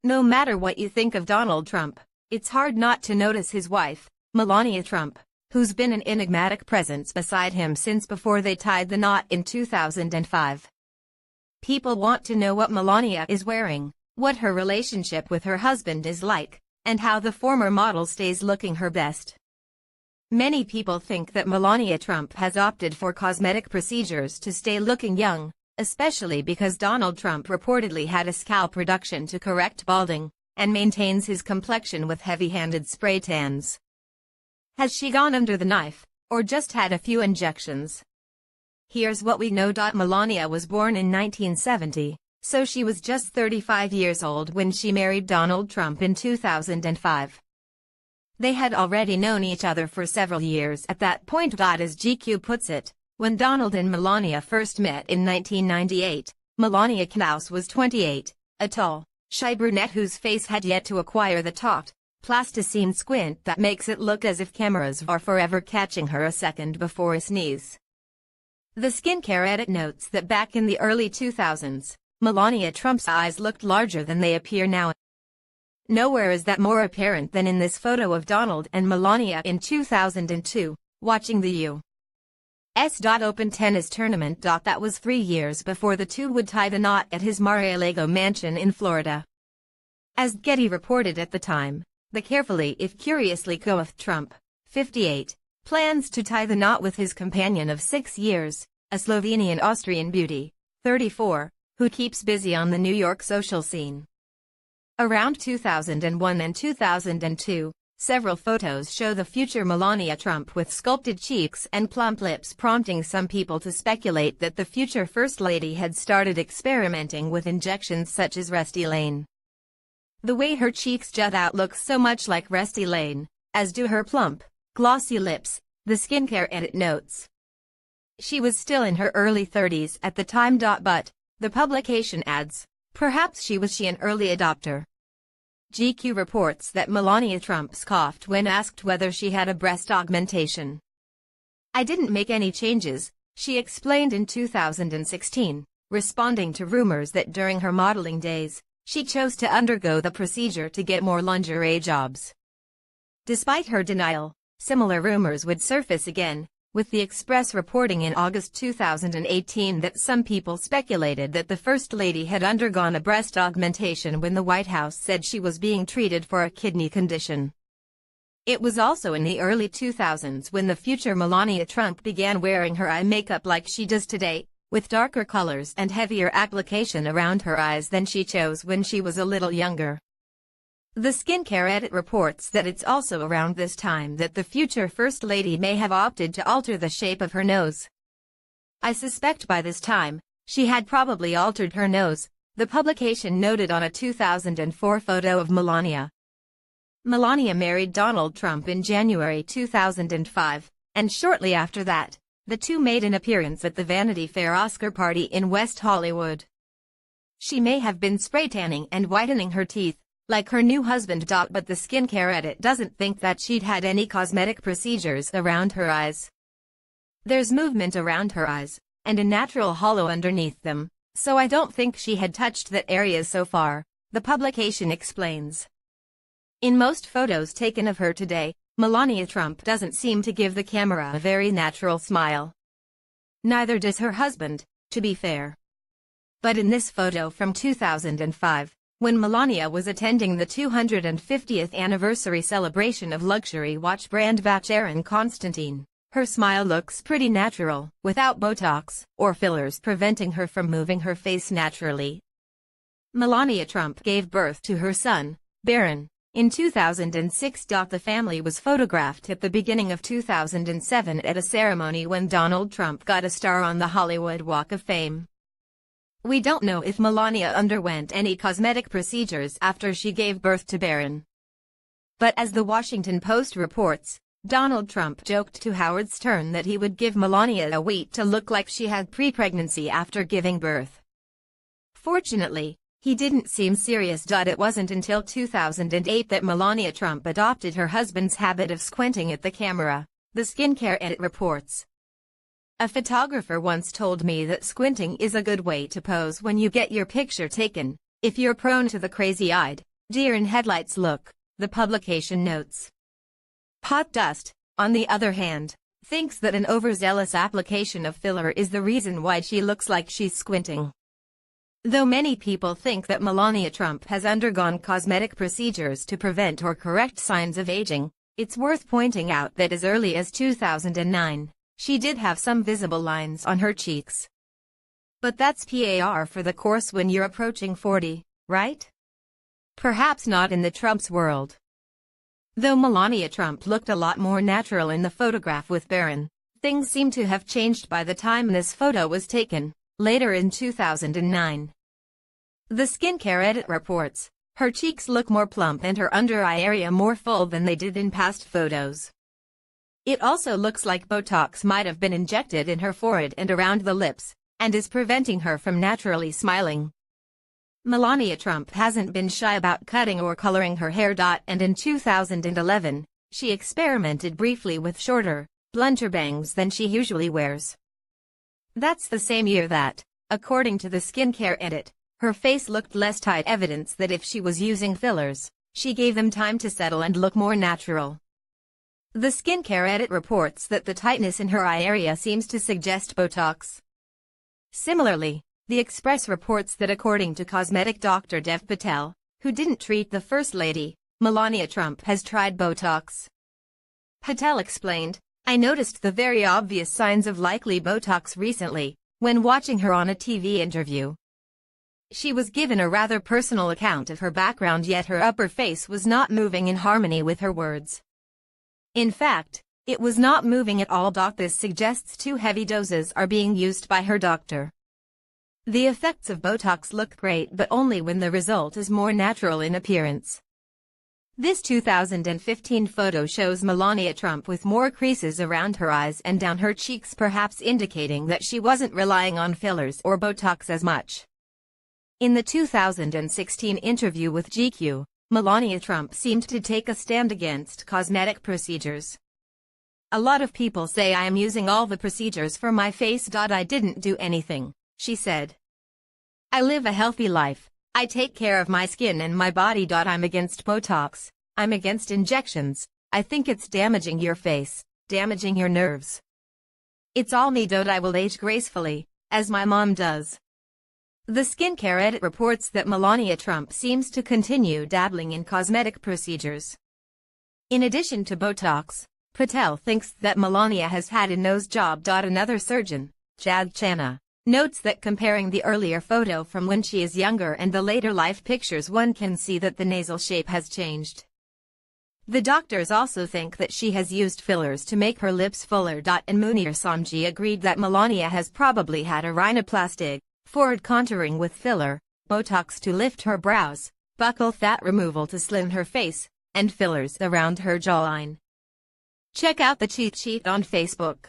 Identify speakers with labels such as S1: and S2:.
S1: No matter what you think of Donald Trump, it's hard not to notice his wife, Melania Trump, who's been an enigmatic presence beside him since before they tied the knot in 2005. People want to know what Melania is wearing, what her relationship with her husband is like, and how the former model stays looking her best. Many people think that Melania Trump has opted for cosmetic procedures to stay looking young, especially because Donald Trump reportedly had a scalp reduction to correct balding, and maintains his complexion with heavy-handed spray tans. Has she gone under the knife, or just had a few injections? Here's what we know. Melania was born in 1970, so she was just 35 years old when she married Donald Trump in 2005. They had already known each other for several years at that point. As GQ puts it, when Donald and Melania first met in 1998, Melania Knaus was 28, a tall, shy brunette whose face had yet to acquire the taut, plasticine squint that makes it look as if cameras are forever catching her a second before a sneeze. The skincare edit notes that back in the early 2000s, Melania Trump's eyes looked larger than they appear now. Nowhere is that more apparent than in this photo of Donald and Melania in 2002, watching the U.S. Open tennis tournament. That was 3 years before the two would tie the knot at his Mar-a-Lago mansion in Florida. As Getty reported at the time, the carefully if curiously coiffed Trump, 58, plans to tie the knot with his companion of 6 years, a Slovenian-Austrian beauty, 34, who keeps busy on the New York social scene. Around 2001 and 2002, several photos show the future Melania Trump with sculpted cheeks and plump lips, prompting some people to speculate that the future First Lady had started experimenting with injections such as Restylane. The way her cheeks jut out looks so much like Restylane, as do her plump, glossy lips, the skincare edit notes. She was still in her early 30s at the time. But, the publication adds, perhaps she was an early adopter. GQ reports that Melania Trump scoffed when asked whether she had a breast augmentation. "I didn't make any changes," she explained in 2016, responding to rumors that during her modeling days, she chose to undergo the procedure to get more lingerie jobs. Despite her denial, similar rumors would surface again, with the Express reporting in August 2018 that some people speculated that the First Lady had undergone a breast augmentation when the White House said she was being treated for a kidney condition. It was also in the early 2000s when the future Melania Trump began wearing her eye makeup like she does today, with darker colors and heavier application around her eyes than she chose when she was a little younger. The skincare edit reports that it's also around this time that the future First Lady may have opted to alter the shape of her nose. "I suspect by this time, she had probably altered her nose," the publication noted on a 2004 photo of Melania. Melania married Donald Trump in January 2005, and shortly after that, the two made an appearance at the Vanity Fair Oscar party in West Hollywood. She may have been spray tanning and whitening her teeth, like her new husband. But the skincare edit doesn't think that she'd had any cosmetic procedures around her eyes. "There's movement around her eyes, and a natural hollow underneath them, so I don't think she had touched that area so far," the publication explains. In most photos taken of her today, Melania Trump doesn't seem to give the camera a very natural smile. Neither does her husband, to be fair. But in this photo from 2005, when Melania was attending the 250th anniversary celebration of luxury watch brand Vacheron Constantin, her smile looks pretty natural, without Botox or fillers preventing her from moving her face naturally. Melania Trump gave birth to her son, Barron, in 2006. The family was photographed at the beginning of 2007 at a ceremony when Donald Trump got a star on the Hollywood Walk of Fame. We don't know if Melania underwent any cosmetic procedures after she gave birth to Barron. But as the Washington Post reports, Donald Trump joked to Howard Stern that he would give Melania a wheat to look like she had pre-pregnancy after giving birth. Fortunately, he didn't seem serious. It wasn't until 2008 that Melania Trump adopted her husband's habit of squinting at the camera, the skincare edit reports. "A photographer once told me that squinting is a good way to pose when you get your picture taken, if you're prone to the crazy-eyed, Deer in headlights look, the publication notes. Pot Dust, on the other hand, thinks that an overzealous application of filler is the reason why she looks like she's squinting. Though many people think that Melania Trump has undergone cosmetic procedures to prevent or correct signs of aging, it's worth pointing out that as early as 2009, she did have some visible lines on her cheeks. But that's par for the course when you're approaching 40, right? Perhaps not in the Trump's world. Though Melania Trump looked a lot more natural in the photograph with Barron, things seem to have changed by the time this photo was taken, later in 2009. The Skincare Edit reports, her cheeks look more plump and her under-eye area more full than they did in past photos. It also looks like Botox might have been injected in her forehead and around the lips, and is preventing her from naturally smiling. Melania Trump hasn't been shy about cutting or coloring her hair. And in 2011, she experimented briefly with shorter, blunter bangs than she usually wears. That's the same year that, according to the Skincare Edit, her face looked less tight, evidence that if she was using fillers, she gave them time to settle and look more natural. The Skincare Edit reports that the tightness in her eye area seems to suggest Botox. Similarly, The Express reports that according to cosmetic doctor Dev Patel, who didn't treat the First Lady, Melania Trump has tried Botox. Patel explained, "I noticed the very obvious signs of likely Botox recently, when watching her on a TV interview. She was given a rather personal account of her background, yet her upper face was not moving in harmony with her words. In fact, it was not moving at all. This suggests too heavy doses are being used by her doctor. The effects of Botox look great, but only when the result is more natural in appearance." This 2015 photo shows Melania Trump with more creases around her eyes and down her cheeks, perhaps indicating that she wasn't relying on fillers or Botox as much. In the 2016 interview with GQ, Melania Trump seemed to take a stand against cosmetic procedures. "A lot of people say I am using all the procedures for my face. I didn't do anything," she said. "I live a healthy life. I take care of my skin and my body. I'm against Botox. I'm against injections. I think it's damaging your face, damaging your nerves. It's all me. I will age gracefully, as my mom does." The Skincare Edit reports that Melania Trump seems to continue dabbling in cosmetic procedures. In addition to Botox, Patel thinks that Melania has had a nose job. Another surgeon, Chad Channa, notes that comparing the earlier photo from when she is younger and the later life pictures, one can see that the nasal shape has changed. The doctors also think that she has used fillers to make her lips fuller. And Munir Samji agreed that Melania has probably had a rhinoplasty, forward contouring with filler, Botox to lift her brows, buccal fat removal to slim her face, and fillers around her jawline. Check out the cheat sheet on Facebook.